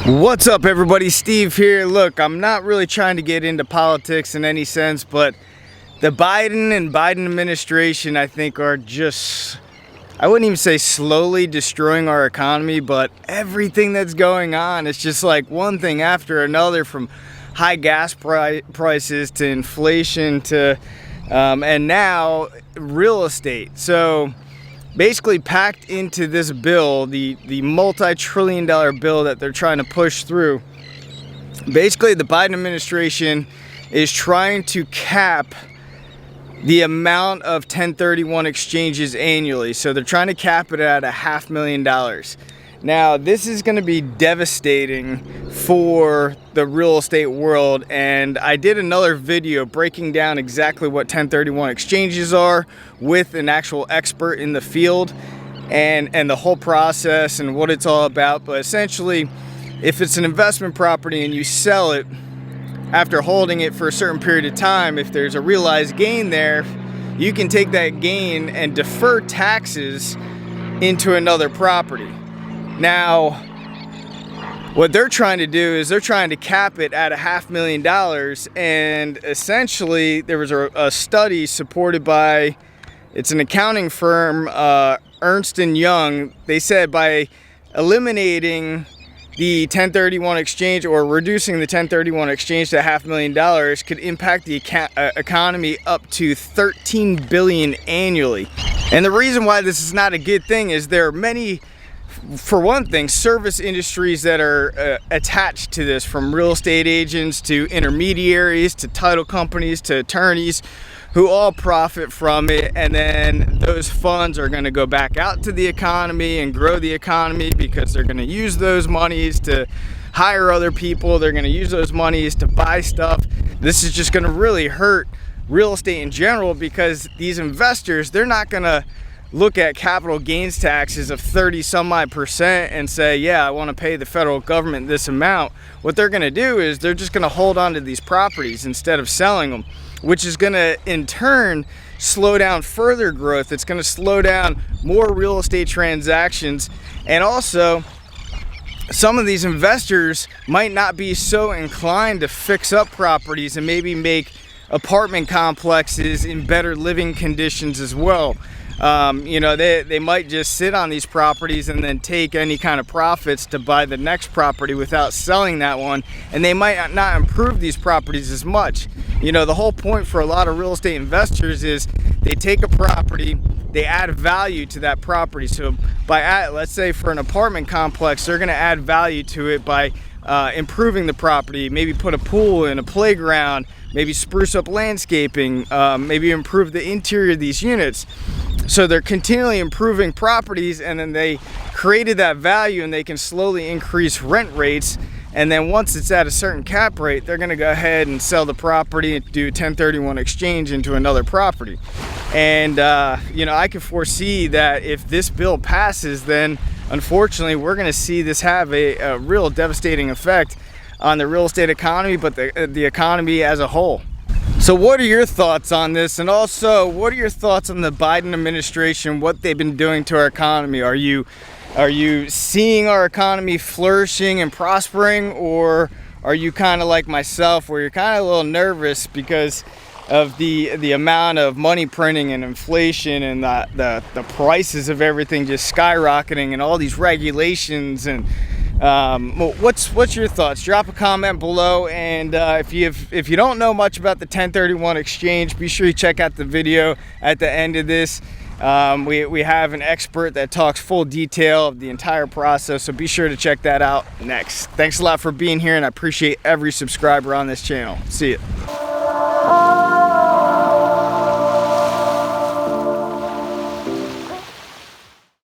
What's up, everybody? Steve here. Look, I'm not really trying to get into politics in any sense, but the Biden administration, I think, are just, I wouldn't even say slowly destroying our economy, but everything that's going on, it's just like one thing after another, from high gas prices to inflation to and now real estate. So basically packed into this bill, the multi-trillion-dollar bill that they're trying to push through, basically the Biden administration is trying to cap the amount of 1031 exchanges annually. So they're trying to cap it at $500,000. Now, this is going to be devastating for the real estate world, and I did another video breaking down exactly what 1031 exchanges are with an actual expert in the field and the whole process and what it's all about. But essentially, if it's an investment property and you sell it after holding it for a certain period of time, if there's a realized gain there, you can take that gain and defer taxes into another property. Now, what they're trying to do is they're trying to cap it at $500,000, and essentially there was a study supported by, it's an accounting firm, Ernst Young. They said by eliminating the 1031 exchange or reducing the 1031 exchange to $500,000 could impact the economy up to $13 billion annually. And the reason why this is not a good thing is there are many, for one thing, service industries that are attached to this, from real estate agents to intermediaries to title companies to attorneys, who all profit from it, and then those funds are going to go back out to the economy and grow the economy because they're going to use those monies to hire other people. They're going to use those monies to buy stuff. This is just going to really hurt real estate in general, because these investors, they're not going to look at capital gains taxes of 30% and say, yeah, I want to pay the federal government this amount. What they're going to do is they're just going to hold on to these properties instead of selling them, which is going to in turn slow down further growth. It's going to slow down more real estate transactions. And also, some of these investors might not be so inclined to fix up properties and maybe make apartment complexes in better living conditions as well. You know, they might just sit on these properties and then take any kind of profits to buy the next property without selling that one, and they might not improve these properties as much. You know, the whole point for a lot of real estate investors is they take a property, they add value to that property. So by, let's say for an apartment complex, they're going to add value to it by improving the property, maybe put a pool in, a playground, maybe spruce up landscaping, maybe improve the interior of these units. So they're continually improving properties, and then they created that value, and they can slowly increase rent rates. And then once it's at a certain cap rate, they're going to go ahead and sell the property and do 1031 exchange into another property. And you know, I can foresee that if this bill passes, then unfortunately we're going to see this have a real devastating effect on the real estate economy, but the economy as a whole. So what are your thoughts on this? And also, what are your thoughts on the Biden administration, what they've been doing to our economy? Are you seeing our economy flourishing and prospering, or are you kind of like myself, where you're kind of a little nervous because of the amount of money printing and inflation and the prices of everything just skyrocketing and all these regulations? And what's your thoughts? Drop a comment below, and if you don't know much about the 1031 exchange, be sure you check out the video at the end of this. We have an expert that talks full detail of the entire process, so be sure to check that out next. Thanks a lot for being here, and I appreciate every subscriber on this channel. See ya.